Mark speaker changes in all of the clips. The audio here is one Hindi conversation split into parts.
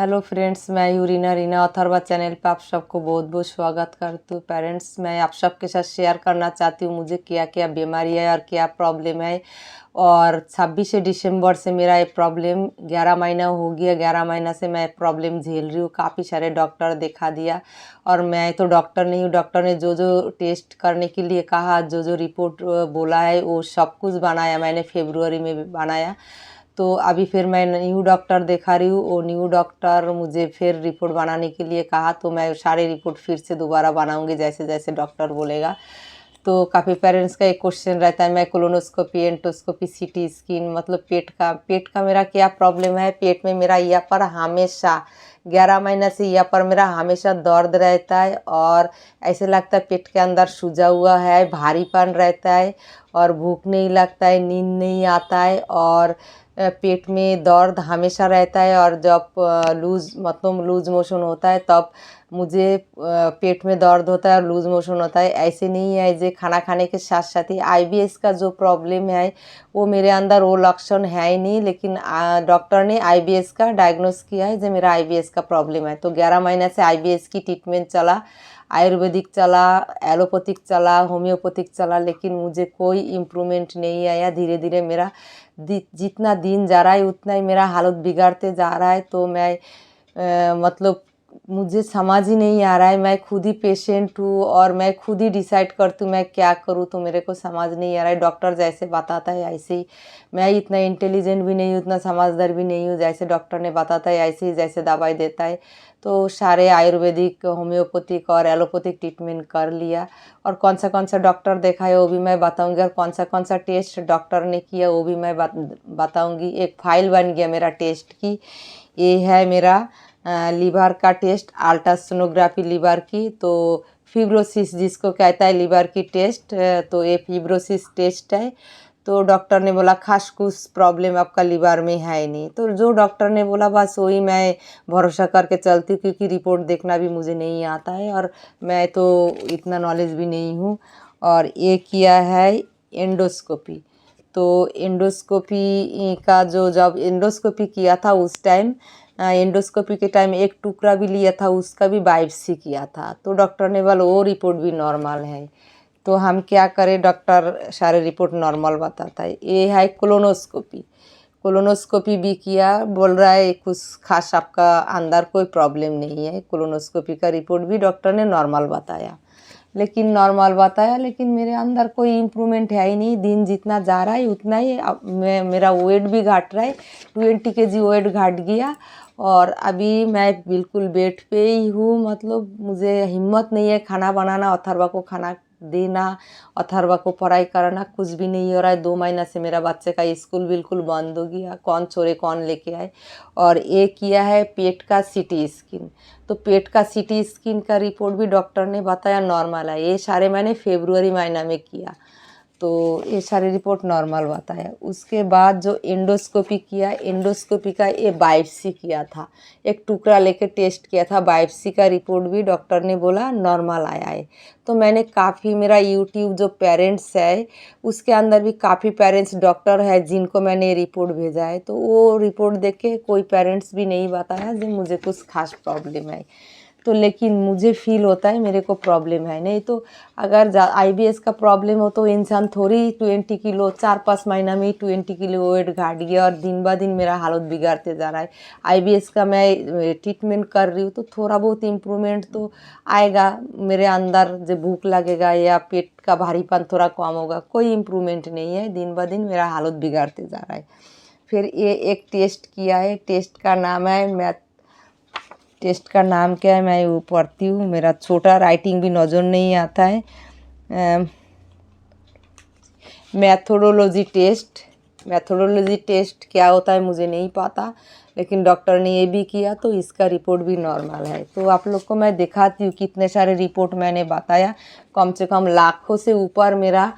Speaker 1: हेलो फ्रेंड्स, मैं हूँ रीना अथर्वा चैनल पे आप सबको बहुत बहुत स्वागत करती हूँ। पेरेंट्स, मैं आप सबके साथ शेयर करना चाहती हूँ मुझे क्या क्या बीमारी है और क्या प्रॉब्लम है। और 26 दिसंबर से मेरा ये प्रॉब्लम 11 महीना हो गया। 11 महीना से मैं प्रॉब्लम झेल रही हूँ। काफ़ी सारे डॉक्टर दिखा दिया और मैं तो डॉक्टर नहीं हूँ। डॉक्टर ने जो जो टेस्ट करने के लिए कहा, जो जो रिपोर्ट बोला है, वो सब कुछ बनाया मैंने। फरवरी में भी बनाया। तो अभी फिर मैं न्यू डॉक्टर दिखा रही हूँ। वो न्यू डॉक्टर मुझे फिर रिपोर्ट बनाने के लिए कहा, तो मैं सारे रिपोर्ट फिर से दोबारा बनाऊंगी जैसे जैसे डॉक्टर बोलेगा। तो काफ़ी पेरेंट्स का एक क्वेश्चन रहता है, मैं कोलोनोस्कोपी, एंडोस्कोपी, सीटी स्कैन, मतलब पेट का मेरा क्या प्रॉब्लम है। पेट में मेरा यहाँ पर हमेशा 11 महीना से यहाँ पर मेरा हमेशा दर्द रहता है और ऐसे लगता है पेट के अंदर सूजा हुआ है, भारीपन रहता है और भूख नहीं लगता है, नींद नहीं आता है और पेट में दर्द हमेशा रहता है। और जब लूज मोशन होता है तब मुझे पेट में दर्द होता है और लूज मोशन होता है। ऐसे नहीं है जो खाना खाने के साथ साथ ही आईबीएस का जो प्रॉब्लम है वो मेरे अंदर वो लक्षण है ही नहीं, लेकिन डॉक्टर ने आईबीएस का डायग्नोस किया है जो मेरा आईबीएस का प्रॉब्लम है। तो 11 महीने से आईबीएस की ट्रीटमेंट चला, आयुर्वेदिक चला, एलोपैथिक चला, होम्योपैथिक चला, लेकिन मुझे कोई इम्प्रूवमेंट नहीं आया। धीरे धीरे मेरा जितना दिन जा रहा है उतना ही मेरा हालत बिगड़ते जा रहा है। तो मैं मतलब मुझे समझ ही नहीं आ रहा है। मैं खुद ही पेशेंट हूँ और मैं खुद ही डिसाइड करती हूँ मैं क्या करूँ, तो मेरे को समझ नहीं आ रहा है। डॉक्टर जैसे बताता है ऐसे ही, मैं इतना इंटेलिजेंट भी नहीं हूँ, उतना समझदार भी नहीं हूँ। जैसे डॉक्टर ने बताता है ऐसे ही जैसे दवाई देता है। तो सारे आयुर्वेदिक, होम्योपैथिक और एलोपैथिक ट्रीटमेंट कर लिया और कौन सा डॉक्टर देखा है वो भी मैं बताऊंगी और कौन सा टेस्ट डॉक्टर ने किया वो भी मैं बताऊंगी। एक फाइल बन गया मेरा टेस्ट की। ये है मेरा लीवर का टेस्ट, अल्ट्रासोनोग्राफी लीवर की। तो फिब्रोसिस जिसको कहता है लीवर की टेस्ट, तो ये फिब्रोसिस टेस्ट है। तो डॉक्टर ने बोला खास कुछ प्रॉब्लम आपका लीवर में है ही नहीं। तो जो डॉक्टर ने बोला बस वही मैं भरोसा करके चलती हूँ, क्योंकि रिपोर्ट देखना भी मुझे नहीं आता है और मैं तो इतना नॉलेज भी नहीं हूँ। और ये किया है एंडोस्कोपी। तो एंडोस्कोपी का जब एंडोस्कोपी किया था उस टाइम, एंडोस्कोपी के टाइम एक टुकड़ा भी लिया था, उसका भी बायोप्सी किया था। तो डॉक्टर ने बोला वो रिपोर्ट भी नॉर्मल है। तो हम क्या करें, डॉक्टर सारे रिपोर्ट नॉर्मल बताता है। ये है कोलोनोस्कोपी। कोलोनोस्कोपी भी किया, बोल रहा है कुछ खास आपका अंदर कोई प्रॉब्लम नहीं है। कोलोनोस्कोपी का रिपोर्ट भी डॉक्टर ने नॉर्मल बताया, लेकिन मेरे अंदर कोई इम्प्रूवमेंट है ही नहीं। दिन जितना जा रहा है उतना ही मेरा वेट भी घट रहा है। 20 kg वेट घट गया और अभी मैं बिल्कुल बेड पे ही हूँ। मतलब मुझे हिम्मत नहीं है खाना बनाना, अथर्वा को खाना देना, अथर्वा को पढ़ाई कराना, कुछ भी नहीं हो रहा है। 2 महीना से मेरा बच्चे का स्कूल बिल्कुल बंद हो गया, कौन छोड़े कौन लेके आए। और ये किया है पेट का सीटी स्कैन। तो पेट का सीटी स्कैन का रिपोर्ट भी डॉक्टर ने बताया नॉर्मल है। ये सारे मैंने फरवरी महीना में किया, तो ये सारे रिपोर्ट नॉर्मल बताया। उसके बाद जो एंडोस्कोपी किया, एंडोस्कोपी का ये बायोप्सी किया था, एक टुकड़ा लेके टेस्ट किया था। बायोप्सी का रिपोर्ट भी डॉक्टर ने बोला नॉर्मल आया है। तो मैंने काफ़ी, मेरा यूट्यूब जो पेरेंट्स है उसके अंदर भी काफ़ी पेरेंट्स डॉक्टर है जिनको मैंने रिपोर्ट भेजा है। तो वो रिपोर्ट देख के कोई पेरेंट्स भी नहीं बताया जो मुझे कुछ खास प्रॉब्लम है। तो लेकिन मुझे फील होता है मेरे को प्रॉब्लम है। नहीं तो अगर आईबीएस का प्रॉब्लम हो तो इंसान थोड़ी 20 किलो 4-5 महीना में ही 20 किलो वेट घट गया और दिन ब दिन मेरा हालत बिगाड़ते जा रहा है। आईबीएस का मैं ट्रीटमेंट कर रही हूँ तो थोड़ा बहुत इम्प्रूवमेंट तो आएगा मेरे अंदर, जो भूख लगेगा या पेट का भारीपन थोड़ा कम होगा। कोई इम्प्रूवमेंट नहीं है, दिन ब दिन मेरा हालत बिगाड़ते जा रहा है। फिर ये एक टेस्ट किया है, टेस्ट का नाम क्या है मैं वो पढ़ती हूँ, मेरा छोटा राइटिंग भी नज़र नहीं आता है। मैथोडोलॉजी टेस्ट क्या होता है मुझे नहीं पता, लेकिन डॉक्टर ने ये भी किया तो इसका रिपोर्ट भी नॉर्मल है। तो आप लोग को मैं दिखाती हूँ कितने सारे रिपोर्ट मैंने बताया। कम से कम लाखों से ऊपर मेरा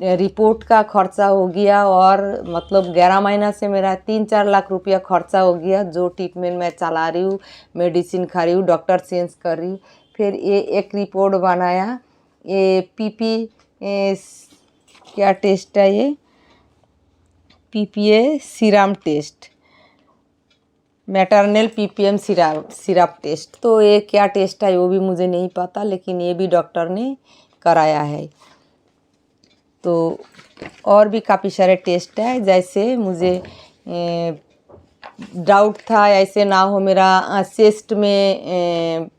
Speaker 1: रिपोर्ट का खर्चा हो गया और मतलब 11 महीना से मेरा 3-4 लाख रुपया खर्चा हो गया। जो ट्रीटमेंट मैं चला रही हूँ, मेडिसिन खा रही हूँ, डॉक्टर चेंज कर रही हूँ। फिर ये एक रिपोर्ट बनाया, ये पीपी क्या टेस्ट है, ये PPA serum test. Maternal PPM syrup test. तो ये क्या टेस्ट है वो भी मुझे नहीं पता, लेकिन ये भी डॉक्टर ने कराया है। तो और भी काफ़ी सारे टेस्ट है, जैसे मुझे डाउट था ऐसे ना हो मेरा चेस्ट में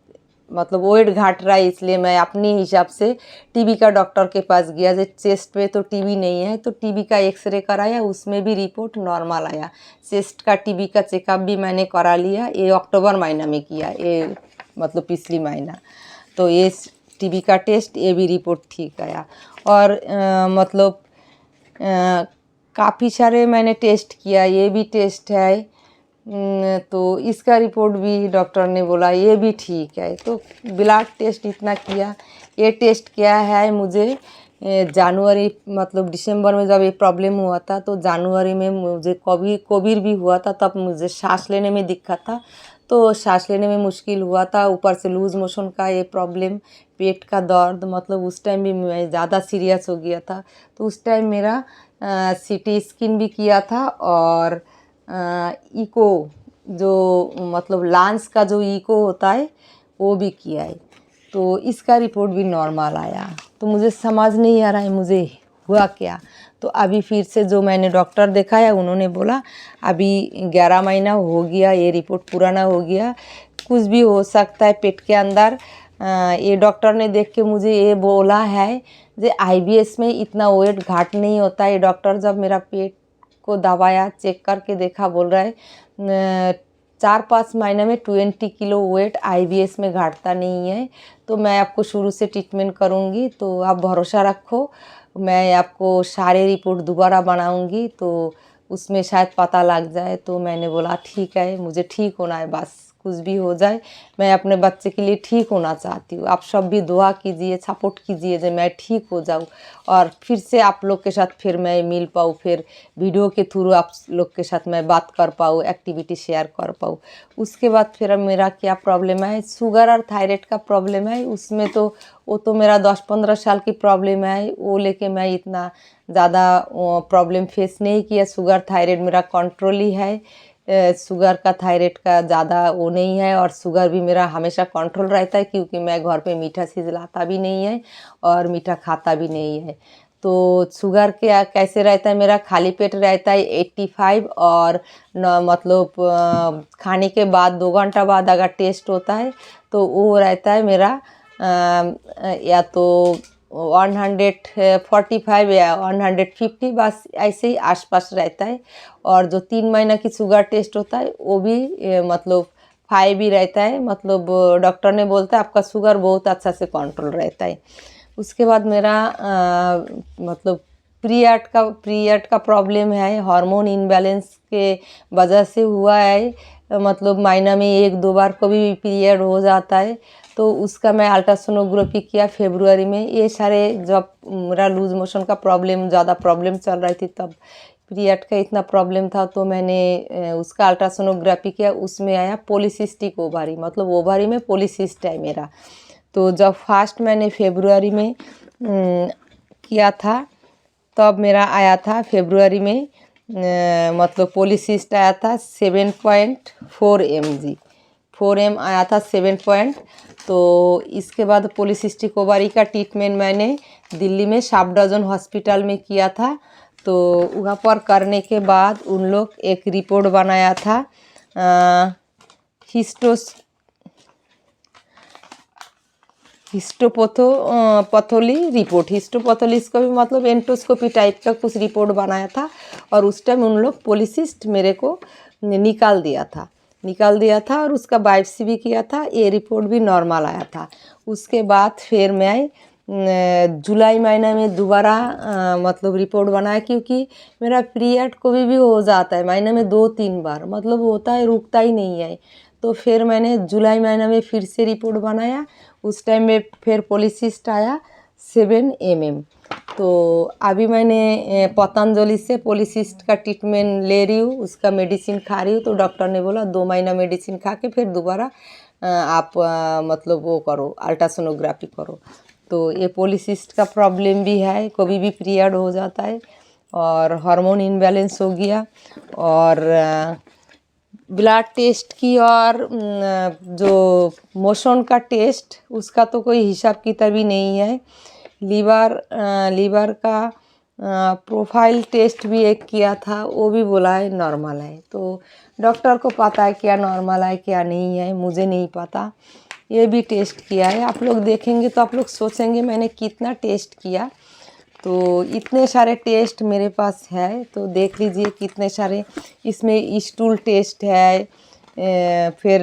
Speaker 1: मतलब वेट घट रहा है, इसलिए मैं अपने हिसाब से टीबी का डॉक्टर के पास गया। जो चेस्ट पे तो टीबी नहीं है, तो टीबी का एक्सरे कराया, उसमें भी रिपोर्ट नॉर्मल आया। चेस्ट का टीबी का चेकअप भी मैंने करा लिया, ये अक्टूबर महीना में किया, ये मतलब पिछली महीना। तो ये टीबी का टेस्ट, ये भी रिपोर्ट ठीक आया। और मतलब काफ़ी सारे मैंने टेस्ट किया, ये भी टेस्ट है, तो इसका रिपोर्ट भी डॉक्टर ने बोला ये भी ठीक है। तो ब्लड टेस्ट इतना किया। ये टेस्ट क्या है मुझे जनवरी मतलब दिसंबर में जब ये प्रॉब्लम हुआ था, तो जनवरी में मुझे कोविड भी हुआ था, तब मुझे सांस लेने में दिक्कत था, तो सांस लेने में मुश्किल हुआ था। ऊपर से लूज़ मोशन का ये प्रॉब्लम, पेट का दर्द, मतलब उस टाइम भी मैं ज़्यादा सीरियस हो गया था। तो उस टाइम मेरा सीटी स्कैन भी किया था, और इको जो मतलब लंग्स का जो इको होता है वो भी किया है। तो इसका रिपोर्ट भी नॉर्मल आया। तो मुझे समझ नहीं आ रहा है मुझे हुआ क्या। तो अभी फिर से जो मैंने डॉक्टर दिखाया, उन्होंने बोला अभी 11 महीना हो गया, ये रिपोर्ट पुराना हो गया, कुछ भी हो सकता है पेट के अंदर। ये डॉक्टर ने देख के मुझे ये बोला है कि आईबीएस में इतना वेट घाट नहीं होता है। डॉक्टर जब मेरा पेट को दबाया, चेक करके देखा, बोल रहा है 4-5 महीने में 20 किलो वेट आईबीएस में घटता नहीं है। तो मैं आपको शुरू से ट्रीटमेंट करूँगी, तो आप भरोसा रखो, मैं आपको सारे रिपोर्ट दोबारा बनाऊँगी, तो उसमें शायद पता लग जाए। तो मैंने बोला ठीक है, मुझे ठीक होना है, बस कुछ भी हो जाए, मैं अपने बच्चे के लिए ठीक होना चाहती हूँ। आप सब भी दुआ कीजिए, सपोर्ट कीजिए कि मैं ठीक हो जाऊँ, और फिर से आप लोग के साथ फिर मैं मिल पाऊँ, फिर वीडियो के थ्रू आप लोग के साथ मैं बात कर पाऊँ, एक्टिविटी शेयर कर पाऊँ। उसके बाद फिर मेरा क्या प्रॉब्लम है, शुगर और थायराइड का प्रॉब्लम है। उसमें तो वो तो मेरा 10-15 साल की प्रॉब्लम है, वो लेके मैं इतना ज़्यादा प्रॉब्लम फेस नहीं किया। शुगर थायराइड मेरा कंट्रोल ही है, शुगर का थायराइड का ज़्यादा वो नहीं है, और शुगर भी मेरा हमेशा कंट्रोल रहता है, क्योंकि मैं घर पे मीठा चीज़ लाता भी नहीं है और मीठा खाता भी नहीं है। तो शुगर क्या कैसे रहता है, मेरा खाली पेट रहता है 85, और मतलब खाने के बाद 2 घंटा बाद अगर टेस्ट होता है तो वो रहता है मेरा या तो 145 या 150, बस ऐसे ही आसपास रहता है। और जो 3 महीना की शुगर टेस्ट होता है वो भी मतलब 5 ही रहता है। मतलब डॉक्टर ने बोलता है आपका शुगर बहुत अच्छा से कंट्रोल रहता है। उसके बाद मेरा मतलब पीरियड का प्रॉब्लम है, हार्मोन इम्बैलेंस के वजह से हुआ है। मतलब महीना में 1-2 बार कभी भी पीरियड हो जाता है। तो उसका मैं अल्ट्रासोनोग्राफी किया फरवरी में। ये सारे जब मेरा लूज मोशन का प्रॉब्लम ज़्यादा प्रॉब्लम चल रही थी, तब पीरियड का इतना प्रॉब्लम था, तो मैंने उसका अल्ट्रासोनोग्राफी किया। उसमें आया पॉलीसिस्टिक ओवारी, मतलब ओवारी में पॉलीसिस्ट है मेरा। तो जब फर्स्ट मैंने फरवरी में किया था, तब मेरा आया था फरवरी में मतलब पॉलीसिस्ट आया था 7.4 mg, 4 m आया था 7 तो इसके बाद पॉलीसिस्टिक ओवारी का ट्रीटमेंट मैंने दिल्ली में सफदरजंग हॉस्पिटल में किया था। तो वहाँ पर करने के बाद उन लोग एक रिपोर्ट बनाया था, हिस्टोपैथोली रिपोर्ट। हिस्टोपैथोली इसको भी मतलब एंडोस्कोपी टाइप का कुछ रिपोर्ट बनाया था, और उस टाइम उन लोग पॉलीसिस्ट मेरे को निकाल दिया था और उसका बायोप्सी भी किया था। ये रिपोर्ट भी नॉर्मल आया था। उसके बाद फिर मैं जुलाई महीने में दोबारा मतलब रिपोर्ट बनाया, क्योंकि मेरा पीरियड कभी भी हो जाता है, महीने में 2-3 बार मतलब होता है, रुकता ही नहीं है। तो फिर मैंने जुलाई महीने में फिर से रिपोर्ट बनाया। उस टाइम में फिर पॉलीसिस्ट आया 7 mm। तो अभी मैंने पतंजलि से पॉलीसिस्ट का ट्रीटमेंट ले रही हूँ, उसका मेडिसिन खा रही हूँ। तो डॉक्टर ने बोला 2 महीना मेडिसिन खा के फिर दोबारा आप मतलब वो करो, अल्ट्रासोनोग्राफी करो। तो ये पॉलीसिस्ट का प्रॉब्लम भी है, कभी भी पीरियड हो जाता है, और हार्मोन इम्बैलेंस हो गया, और ब्लड टेस्ट की और जो मोशन का टेस्ट उसका तो कोई हिसाब किताब ही नहीं है। लीवर का प्रोफाइल टेस्ट भी एक किया था, वो भी बोला है नॉर्मल है। तो डॉक्टर को पता है क्या नॉर्मल है क्या नहीं है, मुझे नहीं पता। ये भी टेस्ट किया है, आप लोग देखेंगे तो आप लोग सोचेंगे मैंने कितना टेस्ट किया। तो इतने सारे टेस्ट मेरे पास है, तो देख लीजिए कितने सारे। इसमें स्टूल टेस्ट है, फिर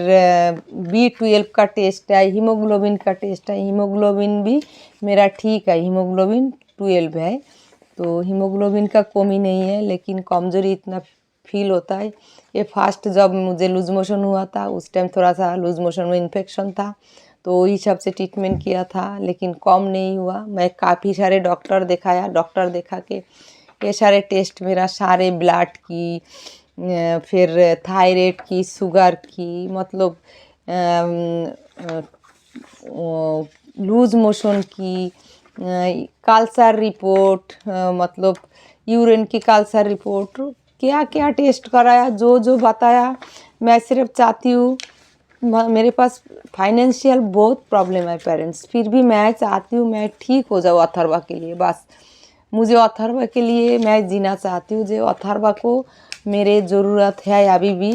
Speaker 1: B12 का टेस्ट है, हीमोग्लोबिन का टेस्ट है। हीमोग्लोबिन भी मेरा ठीक है, हीमोग्लोबिन 12 है, तो हीमोग्लोबिन का कमी नहीं है, लेकिन कमज़ोरी इतना फील होता है। ये फास्ट जब मुझे लूज मोशन हुआ था उस टाइम थोड़ा सा लूज मोशन में इन्फेक्शन था, तो वही सब से ट्रीटमेंट किया था, लेकिन कम नहीं हुआ। मैं काफ़ी सारे डॉक्टर दिखाया, डॉक्टर दिखा के ये सारे टेस्ट मेरा सारे ब्लड की, फिर थायराइड की, शुगर की, मतलब लूज मोशन की, कल्चर रिपोर्ट, मतलब यूरिन की कल्चर रिपोर्ट, क्या क्या टेस्ट कराया, जो जो बताया। मैं सिर्फ चाहती हूँ, मेरे पास फाइनेंशियल बहुत प्रॉब्लम है पेरेंट्स, फिर भी मैं चाहती हूँ मैं ठीक हो जाऊँ अथर्वा के लिए। बस मुझे अथर्वा के लिए मैं जीना चाहती हूँ, जो अथर्वा को मेरे ज़रूरत है अभी भी।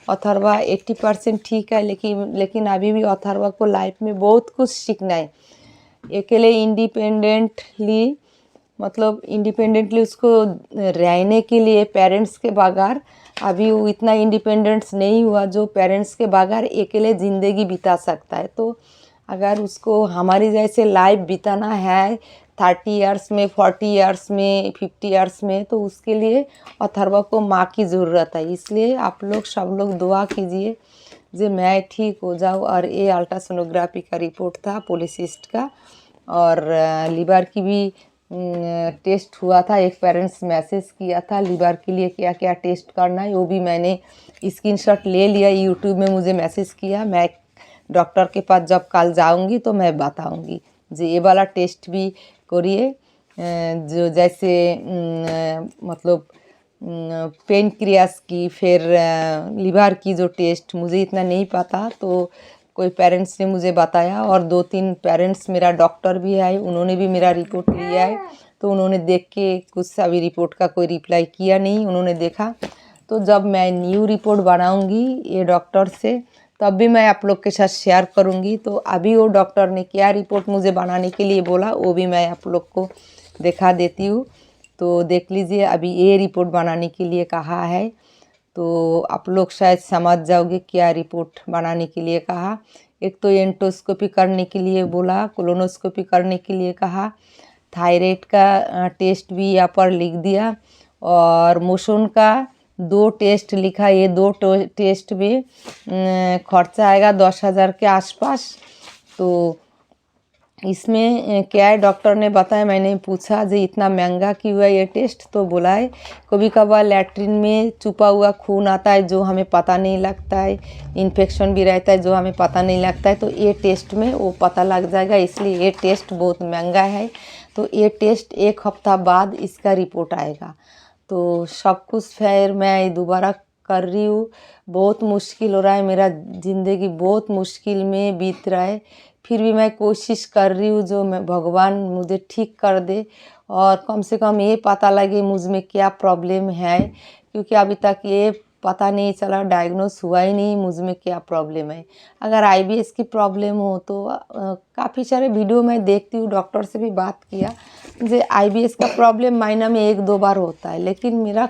Speaker 1: अथर्वा 80% ठीक है, लेकिन अभी भी अथर्वा को लाइफ में बहुत कुछ सीखना है। अकेले इंडिपेंडेंटली, मतलब इंडिपेंडेंटली उसको रहने के लिए पेरेंट्स के बगैर अभी वो इतना इंडिपेंडेंस नहीं हुआ जो पेरेंट्स के बगैर अकेले ज़िंदगी बिता सकता है। तो अगर उसको हमारी जैसे लाइफ बिताना है 30 इयर्स में, 40 इयर्स में, 50 इयर्स में, तो उसके लिए अथर्वा को माँ की ज़रूरत है। इसलिए आप लोग सब लोग दुआ कीजिए जो मैं ठीक हो जाऊँ। और ये अल्ट्रासोनोग्राफी का रिपोर्ट था पॉलीसिस्ट का, और लीवर की भी टेस्ट हुआ था। एक पेरेंट्स मैसेज किया था लीवर के लिए क्या क्या टेस्ट करना है, वो भी मैंने स्क्रीनशॉट ले लिया। यूट्यूब में मुझे मैसेज किया, मैं डॉक्टर के पास जब कल जाऊंगी तो मैं बताऊंगी जो ये वाला टेस्ट भी करिए, जो जैसे मतलब पेनक्रियास की, फिर लीवर की जो टेस्ट मुझे इतना नहीं पता, तो कोई पेरेंट्स ने मुझे बताया। और 2-3 पेरेंट्स मेरा डॉक्टर भी है, उन्होंने भी मेरा रिपोर्ट लिया है, तो उन्होंने देख के कुछ अभी रिपोर्ट का कोई रिप्लाई किया नहीं, उन्होंने देखा। तो जब मैं न्यू रिपोर्ट बनाऊंगी ये डॉक्टर से, तब भी मैं आप लोग के साथ शेयर करूंगी। तो अभी वो डॉक्टर ने क्या रिपोर्ट मुझे बनाने के लिए बोला वो भी मैं आप लोग को दिखा देती हूँ। तो देख लीजिए, अभी ये रिपोर्ट बनाने के लिए कहा है, तो आप लोग शायद समझ जाओगे क्या रिपोर्ट बनाने के लिए कहा। एक तो एंडोस्कोपी करने के लिए बोला, कोलोनोस्कोपी करने के लिए कहा, थायराइड का टेस्ट भी यहाँ पर लिख दिया, और मोशन का 2 टेस्ट लिखा। ये 2 टेस्ट भी खर्चा आएगा 10,000 के आसपास। तो इसमें क्या है, डॉक्टर ने बताया, मैंने पूछा जो इतना महंगा क्यों है ये टेस्ट, तो बोला है कभी कभार लैट्रिन में छुपा हुआ खून आता है जो हमें पता नहीं लगता है, इन्फेक्शन भी रहता है जो हमें पता नहीं लगता है, तो ये टेस्ट में वो पता लग जाएगा, इसलिए ये टेस्ट बहुत महंगा है। तो ये टेस्ट 1 हफ्ता बाद इसका रिपोर्ट आएगा। तो सब कुछ फिर मैं दोबारा कर रही हूँ। बहुत मुश्किल हो रहा है, मेरा ज़िंदगी बहुत मुश्किल में बीत रहा है, फिर भी मैं कोशिश कर रही हूँ जो मैं भगवान मुझे ठीक कर दे, और कम से कम ये पता लगे मुझ में क्या प्रॉब्लम है, क्योंकि अभी तक ये पता नहीं चला, डायग्नोस हुआ ही नहीं मुझ में क्या प्रॉब्लम है। अगर IBS की प्रॉब्लम हो तो काफ़ी सारे वीडियो मैं देखती हूँ, डॉक्टर से भी बात किया, जो IBS का प्रॉब्लम महीना में 1-2 बार होता है, लेकिन मेरा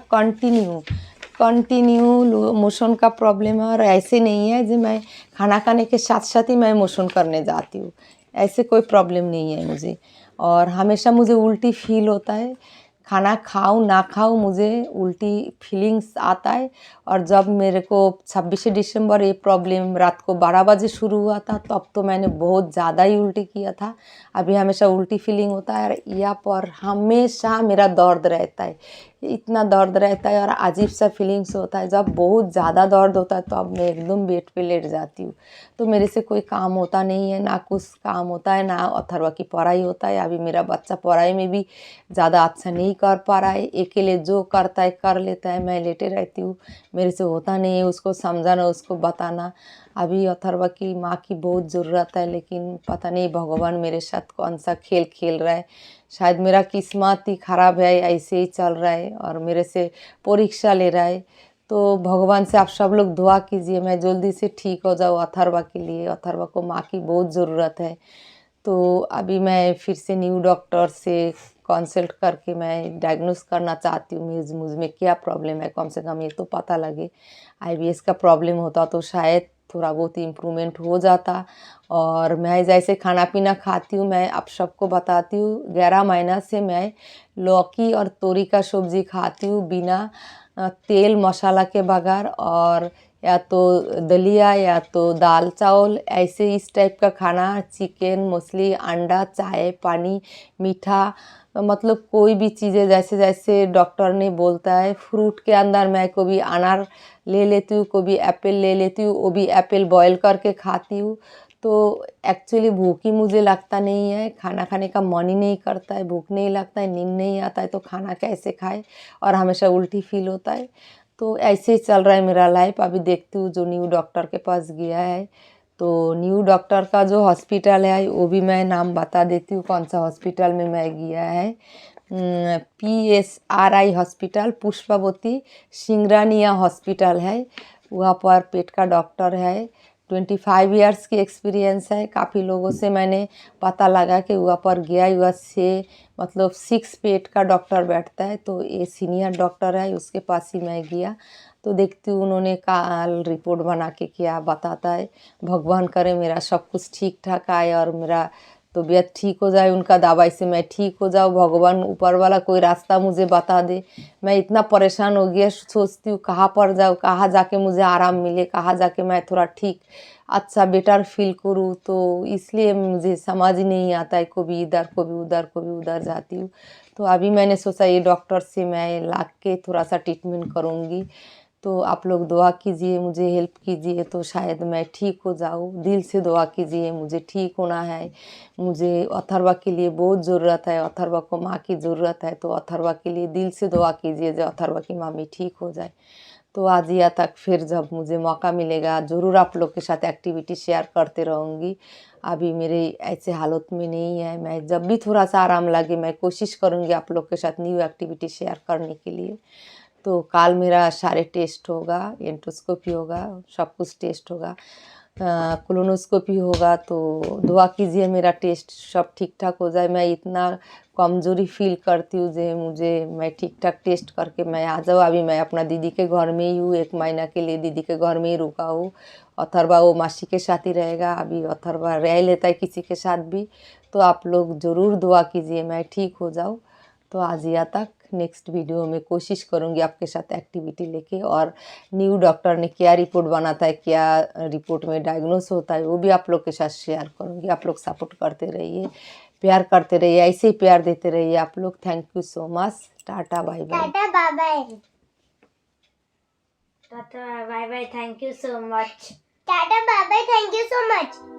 Speaker 1: कंटिन्यू मोशन का प्रॉब्लम है। और ऐसे नहीं है जो मैं खाना खाने के साथ साथ ही मैं मोशन करने जाती हूँ, ऐसे कोई प्रॉब्लम नहीं है मुझे। और हमेशा मुझे उल्टी फील होता है, खाना खाऊं ना खाऊं मुझे उल्टी फीलिंग्स आता है। और जब मेरे को 26 दिसंबर ये प्रॉब्लम रात को 12 बजे शुरू हुआ था, तब तो मैंने बहुत ज़्यादा ही उल्टी किया था। अभी हमेशा उल्टी फीलिंग होता है, और यहाँ पर हमेशा मेरा दर्द रहता है। इतना दर्द रहता है और अजीब सा फीलिंग्स होता है। जब बहुत ज़्यादा दर्द होता है तो अब मैं एकदम बेड पे लेट जाती हूँ। तो मेरे से कोई काम होता नहीं है, ना कुछ काम होता है, ना अथर्वा की पढ़ाई होता है। अभी मेरा बच्चा पढ़ाई में भी ज़्यादा अच्छा नहीं कर पा रहा है, अकेले जो करता है कर लेता है, मैं लेटे रहती हूँ। मेरे से होता नहीं है उसको समझाना, उसको बताना। अभी अथर्वा की माँ की बहुत ज़रूरत है, लेकिन पता नहीं भगवान मेरे साथ कौन सा खेल खेल रहा है। शायद मेरा किस्मत ही ख़राब है, ऐसे ही चल रहा है और मेरे से परीक्षा ले रहा है। तो भगवान से आप सब लोग दुआ कीजिए मैं जल्दी से ठीक हो जाऊँ अथर्वा के लिए। अथर्वा को माँ की बहुत ज़रूरत है। तो अभी मैं फिर से न्यू डॉक्टर से कंसल्ट करके मैं डायग्नोस करना चाहती हूँ मुझ में क्या प्रॉब्लम है, कम से कम ये तो पता लगे। आईबीएस का प्रॉब्लम होता तो शायद थोड़ा बहुत इम्प्रूवमेंट हो जाता। और मैं जैसे खाना पीना खाती हूँ, मैं आप सबको बताती हूँ 11 महीना से मैं लौकी और तोरी का सब्ज़ी खाती हूँ बिना तेल मसाला के बगैर, और या तो दलिया या तो दाल चावल ऐसे इस टाइप का खाना, चिकन मछली अंडा चाय पानी मीठा, मतलब कोई भी चीज़ें जैसे जैसे डॉक्टर ने बोलता है। फ्रूट के अंदर मैं कभी अनार ले लेती हूँ, कभी एप्पल ले लेती हूँ, वो भी एप्पल बॉयल करके खाती हूँ। तो एक्चुअली भूख ही मुझे लगता नहीं है, खाना खाने का मन ही नहीं करता है, भूख नहीं लगता है, नींद नहीं आता है, तो खाना कैसे खाए, और हमेशा उल्टी फील होता है। तो ऐसे ही चल रहा है मेरा लाइफ। अभी देखती हूँ जो न्यू डॉक्टर के पास गया है, तो न्यू डॉक्टर का जो हॉस्पिटल है वो भी मैं नाम बता देती हूँ कौन सा हॉस्पिटल में मैं गया है। PSRI हॉस्पिटल पुष्पावती सिंगरानिया हॉस्पिटल है। वहाँ पर पेट का डॉक्टर है। 25 इयर्स की एक्सपीरियंस है। काफ़ी लोगों से मैंने पता लगा कि वहाँ पर गया, वहाँ से मतलब 6 पेट का डॉक्टर बैठता है, तो ये सीनियर डॉक्टर है, उसके पास ही मैं गया। तो देखती हूँ उन्होंने कल रिपोर्ट बना के क्या बताता है। भगवान करे मेरा सब कुछ ठीक ठाक आए और मेरा तबीयत ठीक हो जाए, उनका दवाई से मैं ठीक हो जाऊँ। भगवान ऊपर वाला कोई रास्ता मुझे बता दे। मैं इतना परेशान हो गया, सोचती हूँ कहाँ पर जाऊँ, कहाँ जाके मुझे आराम मिले, कहाँ जाके मैं थोड़ा ठीक अच्छा बेटर फील करूँ। तो इसलिए मुझे समझ ही नहीं आता है, कभी इधर कभी उधर कभी उधर जाती हूँ। तो अभी मैंने सोचा ये डॉक्टर से मैं ला के थोड़ा सा ट्रीटमेंट करूँगी। तो आप लोग दुआ कीजिए, मुझे हेल्प कीजिए, तो शायद मैं ठीक हो जाऊँ। दिल से दुआ कीजिए, मुझे ठीक होना है। मुझे अथर्वा के लिए बहुत ज़रूरत है, अथर्वा को माँ की ज़रूरत है। तो अथर्वा के लिए दिल से दुआ कीजिए जो अथर्वा की मम्मी ठीक हो जाए। तो आज या तक फिर जब मुझे मौका मिलेगा ज़रूर आप लोग के साथ एक्टिविटी शेयर करते रहूँगी। अभी मेरे ऐसे हालत में नहीं है। मैं जब भी थोड़ा सा आराम लगे मैं कोशिश करूँगी आप लोग के साथ न्यू एक्टिविटी शेयर करने के लिए। तो कल मेरा सारे टेस्ट होगा, एंडोस्कोपी होगा, सब कुछ टेस्ट होगा, कोलोनोस्कोपी होगा। तो दुआ कीजिए मेरा टेस्ट सब ठीक ठाक हो जाए। मैं इतना कमज़ोरी फील करती हूँ जो मुझे मैं ठीक ठाक टेस्ट करके मैं आ जाऊँ। अभी मैं अपना दीदी के घर में ही हूँ, 1 महीना के लिए दीदी के घर में ही रुका हूँ। अथर्वा वो मासी के साथ ही रहेगा। अभी अथर्वा रह लेता है किसी के साथ भी। तो आप लोग ज़रूर दुआ कीजिए मैं ठीक हो जाऊँ। तो आज या तक, नेक्स्ट वीडियो में कोशिश करूँगी आपके साथ एक्टिविटी लेके, और न्यू डॉक्टर ने क्या रिपोर्ट बनाता है, क्या रिपोर्ट में डायग्नोस होता है, वो भी आप लोग के साथ शेयर करूँगी। आप लोग सपोर्ट करते रहिए, प्यार करते रहिए, ऐसे ही प्यार देते रहिए आप लोग। Thank you so much. Tata bye bye.
Speaker 2: Tata bye bye. Tata bye bye, thank you so much. Tata bye bye, thank you so much.